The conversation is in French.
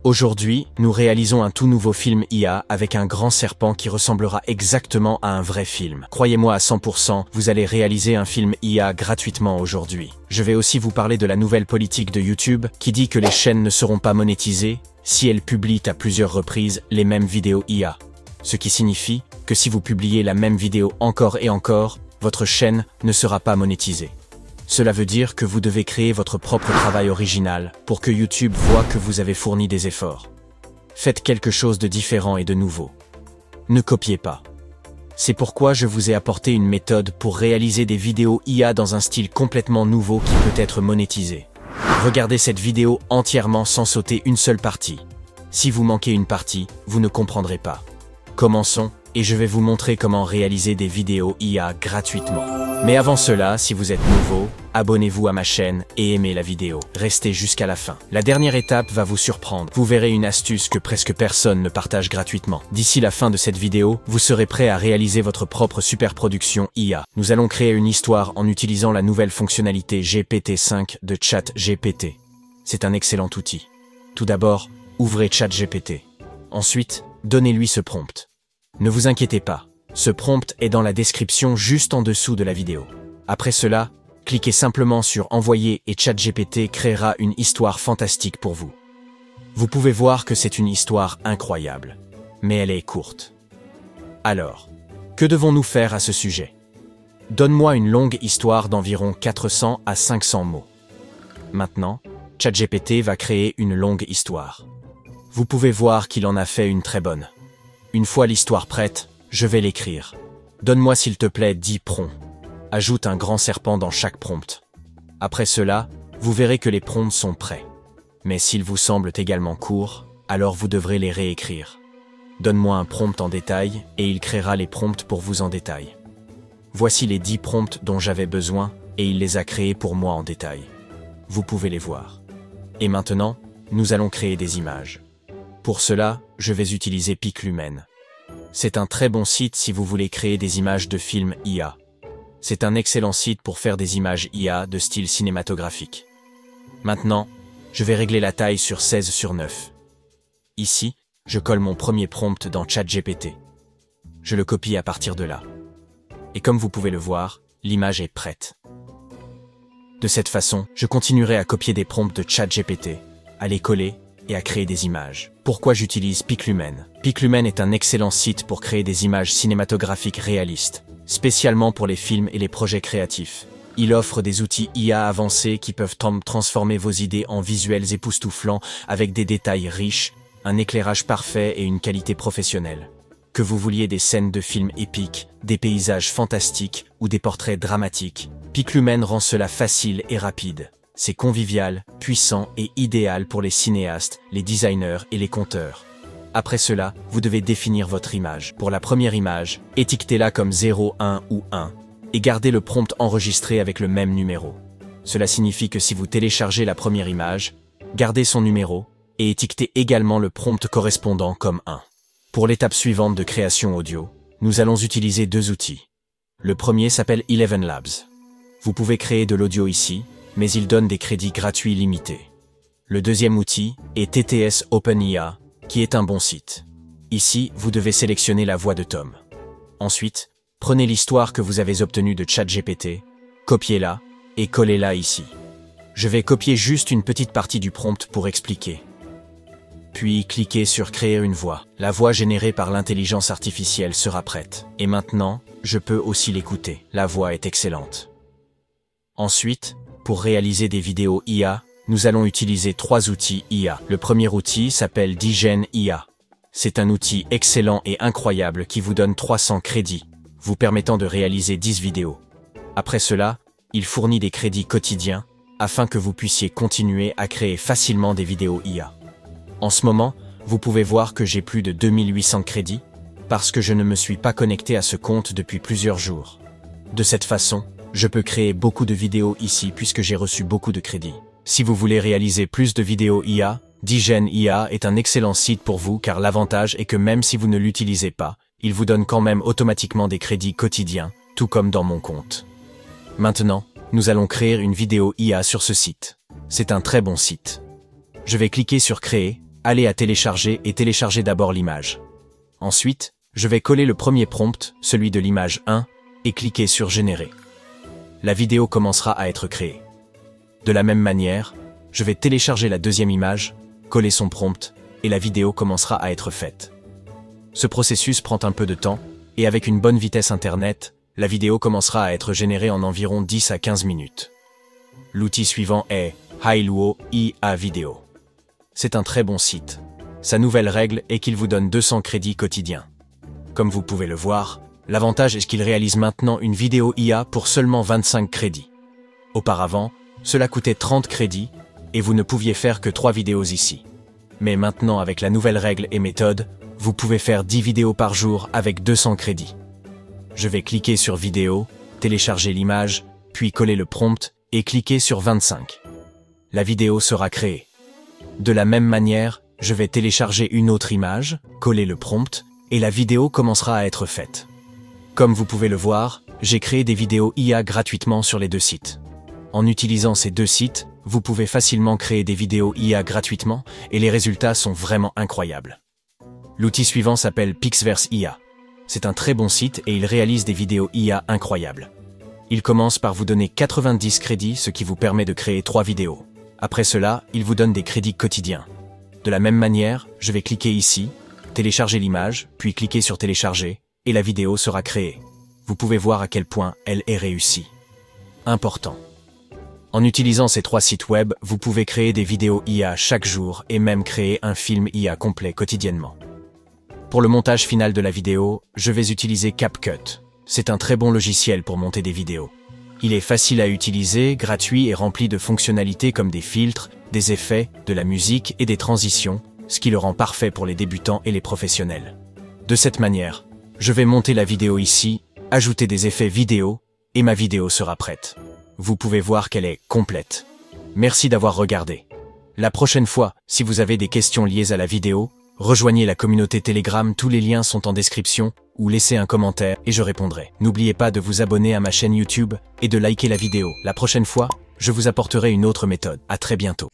Aujourd'hui, nous réalisons un tout nouveau film IA avec un grand serpent qui ressemblera exactement à un vrai film. Croyez-moi à 100%, vous allez réaliser un film IA gratuitement aujourd'hui. Je vais aussi vous parler de la nouvelle politique de YouTube qui dit que les chaînes ne seront pas monétisées si elles publient à plusieurs reprises les mêmes vidéos IA. Ce qui signifie que si vous publiez la même vidéo encore et encore, votre chaîne ne sera pas monétisée. Cela veut dire que vous devez créer votre propre travail original pour que YouTube voit que vous avez fourni des efforts. Faites quelque chose de différent et de nouveau. Ne copiez pas. C'est pourquoi je vous ai apporté une méthode pour réaliser des vidéos IA dans un style complètement nouveau qui peut être monétisé. Regardez cette vidéo entièrement sans sauter une seule partie. Si vous manquez une partie, vous ne comprendrez pas. Commençons, et je vais vous montrer comment réaliser des vidéos IA gratuitement. Mais avant cela, si vous êtes nouveau, abonnez-vous à ma chaîne et aimez la vidéo. Restez jusqu'à la fin. La dernière étape va vous surprendre. Vous verrez une astuce que presque personne ne partage gratuitement. D'ici la fin de cette vidéo, vous serez prêt à réaliser votre propre superproduction IA. Nous allons créer une histoire en utilisant la nouvelle fonctionnalité GPT-5 de ChatGPT. C'est un excellent outil. Tout d'abord, ouvrez ChatGPT. Ensuite, donnez-lui ce prompt. Ne vous inquiétez pas, ce prompt est dans la description juste en dessous de la vidéo. Après cela, cliquez simplement sur Envoyer et ChatGPT créera une histoire fantastique pour vous. Vous pouvez voir que c'est une histoire incroyable, mais elle est courte. Alors, que devons-nous faire à ce sujet? Donne-moi une longue histoire d'environ 400 à 500 mots. Maintenant, ChatGPT va créer une longue histoire. Vous pouvez voir qu'il en a fait une très bonne. Une fois l'histoire prête, je vais l'écrire. Donne-moi s'il te plaît 10 prompts. Ajoute un grand serpent dans chaque prompt. Après cela, vous verrez que les prompts sont prêts. Mais s'ils vous semblent également courts, alors vous devrez les réécrire. Donne-moi un prompt en détail et il créera les prompts pour vous en détail. Voici les 10 prompts dont j'avais besoin et il les a créés pour moi en détail. Vous pouvez les voir. Et maintenant, nous allons créer des images. Pour cela, je vais utiliser Piclumen. C'est un très bon site si vous voulez créer des images de films IA. C'est un excellent site pour faire des images IA de style cinématographique. Maintenant, je vais régler la taille sur 16:9. Ici, je colle mon premier prompt dans ChatGPT. Je le copie à partir de là. Et comme vous pouvez le voir, l'image est prête. De cette façon, je continuerai à copier des prompts de ChatGPT, à les coller et à créer des images. Pourquoi j'utilise Piclumen? Piclumen est un excellent site pour créer des images cinématographiques réalistes, spécialement pour les films et les projets créatifs. Il offre des outils IA avancés qui peuvent transformer vos idées en visuels époustouflants avec des détails riches, un éclairage parfait et une qualité professionnelle. Que vous vouliez des scènes de films épiques, des paysages fantastiques ou des portraits dramatiques, Piclumen rend cela facile et rapide. C'est convivial, puissant et idéal pour les cinéastes, les designers et les conteurs. Après cela, vous devez définir votre image. Pour la première image, étiquetez-la comme 0, 1 ou 1 et gardez le prompt enregistré avec le même numéro. Cela signifie que si vous téléchargez la première image, gardez son numéro et étiquetez également le prompt correspondant comme 1. Pour l'étape suivante de création audio, nous allons utiliser deux outils. Le premier s'appelle Eleven Labs. Vous pouvez créer de l'audio ici, mais il donne des crédits gratuits limités. Le deuxième outil est TTS OpenIA, qui est un bon site. Ici, vous devez sélectionner la voix de Tom. Ensuite, prenez l'histoire que vous avez obtenue de ChatGPT, copiez-la et collez-la ici. Je vais copier juste une petite partie du prompt pour expliquer. Puis cliquez sur Créer une voix. La voix générée par l'intelligence artificielle sera prête. Et maintenant, je peux aussi l'écouter. La voix est excellente. Ensuite, pour réaliser des vidéos IA, nous allons utiliser 3 outils IA. Le premier outil s'appelle Digen IA. C'est un outil excellent et incroyable qui vous donne 300 crédits, vous permettant de réaliser 10 vidéos. Après cela, il fournit des crédits quotidiens afin que vous puissiez continuer à créer facilement des vidéos IA. En ce moment, vous pouvez voir que j'ai plus de 2800 crédits parce que je ne me suis pas connecté à ce compte depuis plusieurs jours. De cette façon, je peux créer beaucoup de vidéos ici puisque j'ai reçu beaucoup de crédits. Si vous voulez réaliser plus de vidéos IA, Digen IA est un excellent site pour vous car l'avantage est que même si vous ne l'utilisez pas, il vous donne quand même automatiquement des crédits quotidiens, tout comme dans mon compte. Maintenant, nous allons créer une vidéo IA sur ce site. C'est un très bon site. Je vais cliquer sur Créer aller à télécharger et télécharger d'abord l'image. Ensuite, je vais coller le premier prompt, celui de l'image 1, et cliquer sur Générer. La vidéo commencera à être créée. De la même manière, je vais télécharger la deuxième image, coller son prompt, et la vidéo commencera à être faite. Ce processus prend un peu de temps, et avec une bonne vitesse internet, la vidéo commencera à être générée en environ 10 à 15 minutes. L'outil suivant est Hailuo IA Video. C'est un très bon site. Sa nouvelle règle est qu'il vous donne 200 crédits quotidiens. Comme vous pouvez le voir, l'avantage est qu'il réalise maintenant une vidéo IA pour seulement 25 crédits. Auparavant, cela coûtait 30 crédits, et vous ne pouviez faire que 3 vidéos ici. Mais maintenant, avec la nouvelle règle et méthode, vous pouvez faire 10 vidéos par jour avec 200 crédits. Je vais cliquer sur Vidéo, télécharger l'image, puis coller le prompt et cliquer sur 25. La vidéo sera créée. De la même manière, je vais télécharger une autre image, coller le prompt, et la vidéo commencera à être faite. Comme vous pouvez le voir, j'ai créé des vidéos IA gratuitement sur les deux sites. En utilisant ces deux sites, vous pouvez facilement créer des vidéos IA gratuitement et les résultats sont vraiment incroyables. L'outil suivant s'appelle Pixverse IA. C'est un très bon site et il réalise des vidéos IA incroyables. Il commence par vous donner 90 crédits, ce qui vous permet de créer 3 vidéos. Après cela, il vous donne des crédits quotidiens. De la même manière, je vais cliquer ici, télécharger l'image, puis cliquer sur Télécharger, et la vidéo sera créée. Vous pouvez voir à quel point elle est réussie. Important. En utilisant ces 3 sites web, vous pouvez créer des vidéos IA chaque jour et même créer un film IA complet quotidiennement. Pour le montage final de la vidéo, je vais utiliser CapCut. C'est un très bon logiciel pour monter des vidéos. Il est facile à utiliser, gratuit et rempli de fonctionnalités comme des filtres, des effets, de la musique et des transitions, ce qui le rend parfait pour les débutants et les professionnels. De cette manière, je vais monter la vidéo ici, ajouter des effets vidéo, et ma vidéo sera prête. Vous pouvez voir qu'elle est complète. Merci d'avoir regardé. La prochaine fois, si vous avez des questions liées à la vidéo, rejoignez la communauté Telegram, tous les liens sont en description, ou laissez un commentaire et je répondrai. N'oubliez pas de vous abonner à ma chaîne YouTube et de liker la vidéo. La prochaine fois, je vous apporterai une autre méthode. À très bientôt.